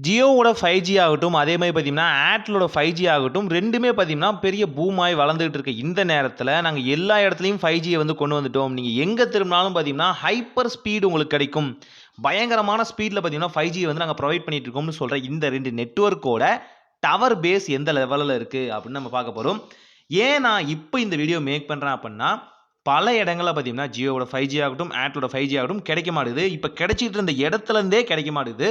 ஜியோவோட 5G ஆகட்டும், அதே மாரி பார்த்தீங்கன்னா, ஏர்டெல்லோட 5G ஆகட்டும், 2மே பார்த்தீங்கன்னா, பெரிய பூமாயி வளர்ந்துகிட்டு இருக்க இந்த நேரத்தில, நாங்க எல்லா இடத்துலயும் 5Gய வந்து கொண்டு வந்துட்டோம். நீங்க எங்க திரும்பினாலும் பார்த்தீங்கன்னா, ஹைப்பர் ஸ்பீடு உங்களுக்கு கிடைக்கும். பயங்கரமான ஸ்பீட்ல பார்த்தீங்கன்னா, 5G வந்து நாங்க புரொவைட் பண்ணிட்டு இருக்கோம்னு சொல்ற இந்த 2 நெட்வொர்க்கோட டவர் பேஸ் எந்த லெவல்ல இருக்கு அப்படின்னு நம்ம பார்க்க போறோம். ஏன் நான் இப்ப இந்த வீடியோ மேக் பண்றேன் அப்படின்னா, பல இடங்கள்ல பார்த்தீங்கன்னா, ஜியோவோட 5G ஆகட்டும், ஏர்டெல்லோட 5G ஆகட்டும் கிடைக்க மாட்டுது. இப்ப கிடைச்சிட்டு இருந்த இடத்துல இருந்தே கிடைக்க மாட்டுது.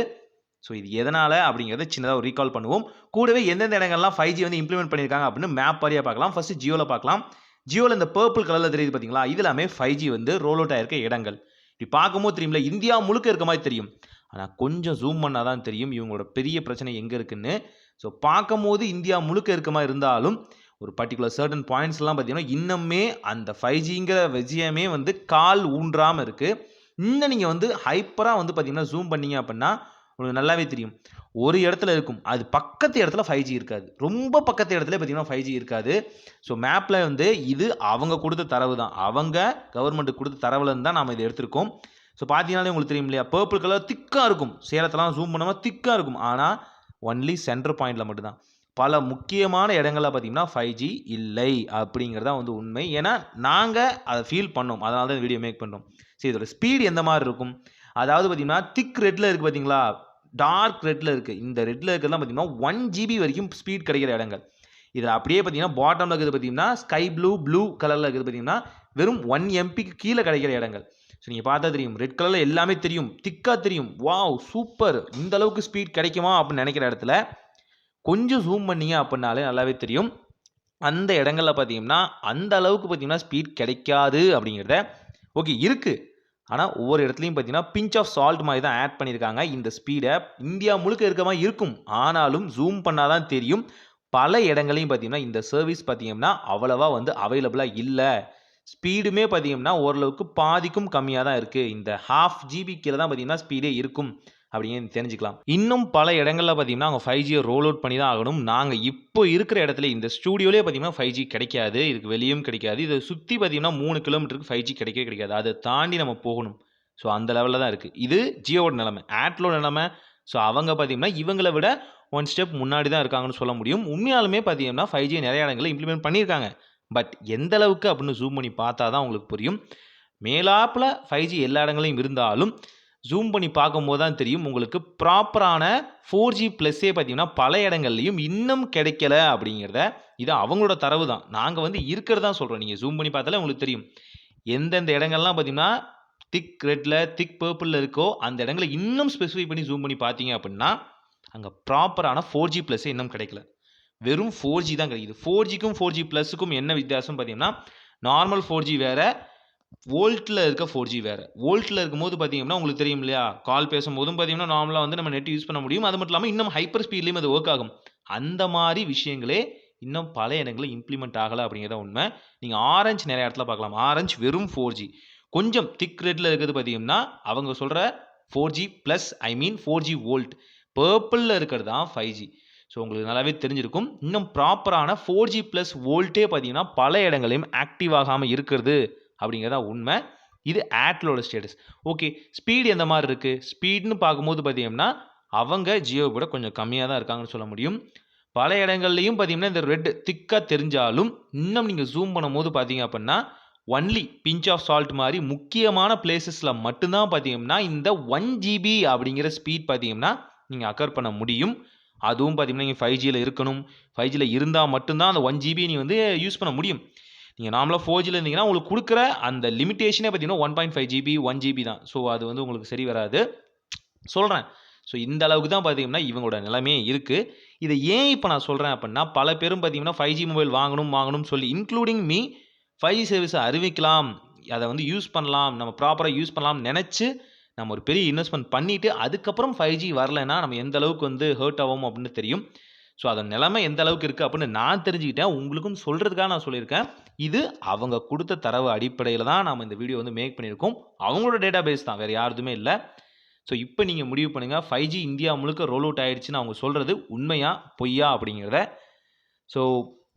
ஸோ இது எதனால அப்படிங்கிறத சின்னதா ஒரு ரீகால் பண்ணுவோம். கூடவே எந்தெந்த இடங்கள்லாம் 5G வந்து இம்ப்ளிமெண்ட் பண்ணியிருக்காங்க அப்படின்னு மேப் வாரியா பார்க்கலாம். ஃபர்ஸ்ட் ஜியோல பார்க்கலாம். ஜியோல இந்த பர்பிள் கலர்ல தெரியுது பார்த்தீங்களா? இது எல்லாமே 5G வந்து ரோல் அவுட் ஆயிருக்க இடங்கள். இப்படி பார்க்கும்போது தெரியும்ல, இந்தியா முழுக்க இருக்க மாதிரி தெரியும். ஆனா கொஞ்சம் ஜூம் பண்ணா தான் தெரியும் இவங்களோட பெரிய பிரச்சனை எங்க இருக்குன்னு. ஸோ பார்க்கும்போது இந்தியா முழுக்க இருக்க மாதிரி இருந்தாலும், ஒரு பர்ட்டிகுலர் சர்டன் பாயிண்ட்ஸ்லாம் பார்த்தீங்கன்னா, இன்னுமே அந்த 5Gங்கிற விஷயமே வந்து கால் ஊன்றாம இருக்கு. இன்னும் நீங்க வந்து ஹைப்பரா வந்து பார்த்தீங்கன்னா, ஜூம் பண்ணீங்க அப்படின்னா உங்களுக்கு நல்லாவே தெரியும். ஒரு இடத்துல இருக்கும். அது பக்கத்து இடத்துல 5G இருக்காது. ரொம்ப பக்கத்து இடத்துல பார்த்தீங்கன்னா 5G இருக்காது. ஸோ மேப்ல வந்து இது அவங்க குடுத்த தரவு தான். அவங்க கவர்மெண்ட் குடுத்த தரவுலருந்து தான் நாம இத எடுத்திருக்கோம். ஸோ பார்த்தீங்கனாலே உங்களுக்கு தெரியும் இல்லையா? பர்பிள் கலர் திக்கா இருக்கும். சேலத்தலாம் ஜூம் பண்ணோம்னா திக்கா இருக்கும். ஆனா ஒன்லி சென்டர் பாயிண்ட்ல மட்டும் தான். பல முக்கியமான இடங்கள்ல பார்த்தீங்கன்னா 5G இல்லை அப்படிங்கிறது தான் வந்து உண்மை. ஏன்னா நாங்க அத ஃபீல் பண்ணோம். அதனால தான் இந்த வீடியோ மேக் பண்றோம். சரி, இதோட ஸ்பீட் எந்த மாரி இருக்கும்? அதாவது பார்த்தீங்கன்னா, திக் ரெட்ல இருக்கு பார்த்தீங்களா? டார்க் ரெட்ல இருக்கு. இந்த ரெட்ல இருக்கிறதுலாம் பார்த்தீங்கன்னா 1 ஜிபி வரைக்கும் ஸ்பீட் கிடைக்கிற இடங்கள். இதில அப்படியே பார்த்தீங்கன்னா, பாட்டம்ல இருக்கிறது பார்த்தீங்கன்னா, ஸ்கை ப்ளூ கலர்ல இருக்கிறது பார்த்தீங்கன்னா, வெறும் 1 எம்பிக்கு கீழ கிடைக்கிற இடங்கள். ஸோ நீங்க பார்த்தா தெரியும். ரெட் கலர்ல எல்லாமே தெரியும். திக்கா தெரியும். வாவ்! சூப்பர்! இந்த அளவுக்கு ஸ்பீட் கிடைக்குமா? அப்படின்னு நினைக்கிற இடத்துல, கொஞ்சம் ஜூம் பண்ணீங்க அப்படின்னாலே நல்லாவே தெரியும். அந்த இடங்கள்ல பார்த்தீங்கன்னா, அந்த அளவுக்கு பார்த்தீங்கன்னா ஸ்பீட் கிடைக்காது அப்படிங்கிறத ஓகே இருக்கு. ஆனா, ஒவ்வொரு இடத்துலயும் பார்த்தீங்கன்னா, பிஞ்ச் ஆஃப் சால்ட் மாரி தான் ஆட் பண்ணியிருக்காங்க. இந்த ஸ்பீட இந்தியா முழுக்க இருக்க மாரி இருக்கும். ஆனாலும் ஜூம் பண்ணா தான் தெரியும். பல இடங்கள்லயும் பார்த்தீங்கன்னா, இந்த சர்வீஸ் பார்த்தீங்கன்னா, அவ்வளவா வந்து அவைலபிளா இல்ல. ஸ்பீடுமே பார்த்தீங்கன்னா, ஓரளவுக்கு பாதிக்கும் கம்மியா தான் இருக்கு. இந்த 1/2 ஜிபி கீழ தான் பார்த்தீங்கன்னா, ஸ்பீடே இருக்கும். அப்படின்னு தெரிஞ்சுக்கலாம். இன்னும் பல இடங்கள்ல பார்த்தீங்கன்னா, அவங்க 5Gய ரோல் அவுட் பண்ணி தான் ஆகணும். நாங்க இப்போ இருக்கிற இடத்துல இந்த ஸ்டூடியோலயே பார்த்தீங்கன்னா, 5G கிடைக்காது. இதுக்கு வெளியும் கிடைக்காது. இத சுத்தி பார்த்தீங்கன்னா, 3 கிலோமீட்டருக்கு 5G கிடைக்கவே கிடைக்காது. அத தாண்டி நம்ம போகணும். ஸோ அந்த லெவல்ல தான் இருக்கு. இது ஜியோவோட நிலைமை. ஏர்டெல்லோட நிலைமை, ஸோ அவங்க பார்த்தீங்கன்னா, இவங்கள விட 1 ஸ்டெப் முன்னாடி தான் இருக்காங்கன்னு சொல்ல முடியும். உண்மையாலுமே பார்த்தீங்கன்னா, 5G நிறைய இடங்கள்ல இம்ப்ளிமெண்ட் பண்ணியிருக்காங்க. பட் எந்த அளவுக்கு அப்படின்னு ஜூம் பண்ணி பார்த்தா தான் உங்களுக்கு புரியும். மேலாப்புல 5G எல்லா இடங்கள்லயும் இருந்தாலும், ஜூம் பண்ணி பார்க்கும்போது தான் தெரியும் உங்களுக்கு ப்ராப்பரான 4G ப்ளஸ்ஸே பார்த்தீங்கன்னா, பல இடங்கள்லயும் இன்னும் கிடைக்கல அப்படிங்கிறத, இது அவங்களோட தரவு தான். நாங்க வந்து இருக்கிறது தான் சொல்றோம். நீங்க ஜூம் பண்ணி பார்த்தாலே உங்களுக்கு தெரியும். எந்தெந்த இடங்கள்லாம் பார்த்தீங்கன்னா, திக் ரெட்ல, திக் பர்பிள்ல இருக்கோ, அந்த இடங்கள இன்னும் ஸ்பெசிஃபை பண்ணி ஜூம் பண்ணி பார்த்தீங்க அப்படின்னா, அங்க ப்ராப்பரான 4G ப்ளஸ்ஸே இன்னும் கிடைக்கல. வெறும் 4G தான் கிடைக்குது. 4Gக்கும் 4G ப்ளஸ்ஸுக்கும் என்ன வித்தியாசம் பார்த்தீங்கன்னா, நார்மல் 4G வேற, வோல்ட்ல இருக்க 4G வேற. வோல்ட்ல இருக்கும்போது பார்த்தீங்கன்னா, உங்களுக்கு தெரியும் இல்லையா? கால் பேசும்போதும் பார்த்தீங்கன்னா, நார்மலா வந்து நம்ம நெட் யூஸ் பண்ண முடியும். அது மட்டும் இல்லாம இன்னும் ஹைப்பர் ஸ்பீட்லயும் அது வொர்க் ஆகும். அந்த மாரி விஷயங்களே இன்னும் பல இடங்கள்ல இம்ப்ளிமெண்ட் ஆகல அப்படிங்கிறது தான் உண்மை. நீங்க ஆரஞ்ச் நெறைய இடத்துல பார்க்கலாம். ஆரஞ்ச் வெறும் 4G. கொஞ்சம் திக் ரெட்ல இருக்கிறது பார்த்தீங்கன்னா, அவங்க சொல்ற 4G பிளஸ் ஐ மீன் 4G வோல்ட். பர்பிள்ல இருக்கிறது தான் 5G. ஸோ உங்களுக்கு நல்லாவே தெரிஞ்சிருக்கும். இன்னும் ப்ராப்பரான 4G பிளஸ் வோல்ட்டே பார்த்தீங்கன்னா, பல இடங்கள்லயும் ஆக்டிவ் ஆகாம இருக்கிறது அப்படிங்கிறது தான் உண்மை. இது ஏர்டெல்லோட ஸ்டேட்டஸ். ஓகே, ஸ்பீடு எந்த மாரி இருக்கு? ஸ்பீடுன்னு பார்க்கும்போது பார்த்தீங்கன்னா, அவங்க ஜியோவ விட கொஞ்சம் கம்மியா தான் இருக்காங்கன்னு சொல்ல முடியும். பல இடங்கள்லயும் பார்த்தீங்கன்னா, இந்த ரெட் திக்கா தெரிஞ்சாலும், இன்னும் நீங்க ஜூம் பண்ணும்போது பார்த்தீங்க அப்படின்னா, ஒன்லி பிஞ்ச் ஆஃப் சால்ட் மாரி முக்கியமான பிளேஸஸ்ல மட்டும் தான் பார்த்தீங்கன்னா, இந்த 1 ஜிபி அப்படிங்கிற ஸ்பீட் பார்த்தீங்கன்னா, நீங்க அக்கர் பண்ண முடியும். அதுவும் பார்த்தீங்கன்னா, நீங்க 5Gல இருக்கணும். 5Gல இருந்தா மட்டும் தான் அந்த 1 ஜிபி நீ வந்து யூஸ் பண்ண முடியும். நீங்க நார்மலா 4Gல இருந்தீங்கன்னா, உங்களுக்கு குடுக்குற அந்த லிமிட்டேஷனே பார்த்தீங்கன்னா 1.5 ஜிபி, 1 ஜிபி தான். ஸோ அது வந்து உங்களுக்கு சரி வராது. சொல்றேன். ஸோ இந்த அளவுக்கு தான் பார்த்தீங்கன்னா, இவங்களோட நிலைமையே இருக்கு. இத ஏன் இப்ப நான் சொல்றேன் அப்படின்னா, பல பேரும் பார்த்தீங்கன்னா 5G மொபைல் வாங்கணும்னு சொல்லி இன்க்ளூடிங் மீ 5G சர்வீஸ அறிவிக்கலாம். அத வந்து யூஸ் பண்ணலாம். நம்ம ப்ராப்பரா யூஸ் பண்ணலாம்னு நெனச்சு, நம்ம ஒரு பெரிய இன்வெஸ்ட்மென்ட் பண்ணிட்டு, அதுக்கப்புறம் 5G வரலன்னா, நம்ம எந்த அளவுக்கு வந்து ஹர்ட் ஆவோம் அப்படின்னு தெரியும். ஸோ அதன் நிலைமை எந்த அளவுக்கு இருக்கு அப்படின்னு நான் தெரிஞ்சுக்கிட்டேன். உங்களுக்கும் சொல்றதுக்காக நான் சொல்லியிருக்கேன். இது அவங்க குடுத்த தரவு அடிப்படையில தான் நாம இந்த வீடியோ வந்து மேக் பண்ணியிருக்கோம். அவங்களோட டேட்டாபேஸ் தான். வேற யாருதுமே இல்ல. ஸோ இப்ப நீங்க முடிவு பண்ணுங்க. 5G இந்தியா முழுக்க ரோல் அவுட் ஆயிடுச்சுன்னு அவங்க சொல்றது உண்மையா? பொய்யா? அப்படிங்கிறத. ஸோ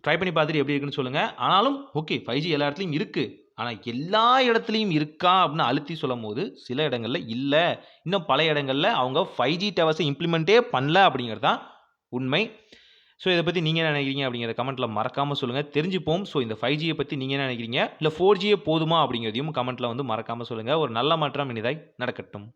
ட்ரை பண்ணி பார்த்துட்டு எப்படி இருக்குன்னு சொல்லுங்க. ஆனாலும் ஓகே, 5G எல்லா இடத்துலயும் இருக்கு. ஆனா எல்லா இடத்துலயும் இருக்கா அப்படின்னு அழுத்தி சொல்லும்போது, சில இடங்கள்ல இல்ல. இன்னும் பல இடங்கள்ல அவங்க 5G டவர்ஸ இம்ப்ளிமெண்டே பண்ணல அப்படிங்கிறது தான் உண்மை. ஸோ இத பத்தி நீங்க என்ன நினைக்கிறீங்க அப்படிங்கிறத கமெண்ட்ல மறக்காம சொல்லுங்க. தெரிஞ்சுப்போம். ஸோ இந்த 5Gய பத்தி நீங்க என்ன நினைக்கிறீங்க? இல்ல 4Gயே போதுமா அப்படிங்கிறதையும் கமெண்ட்ல வந்து மறக்காம சொல்லுங்க. ஒரு நல்ல மாற்றம் இனிதாய் நடக்கட்டும்.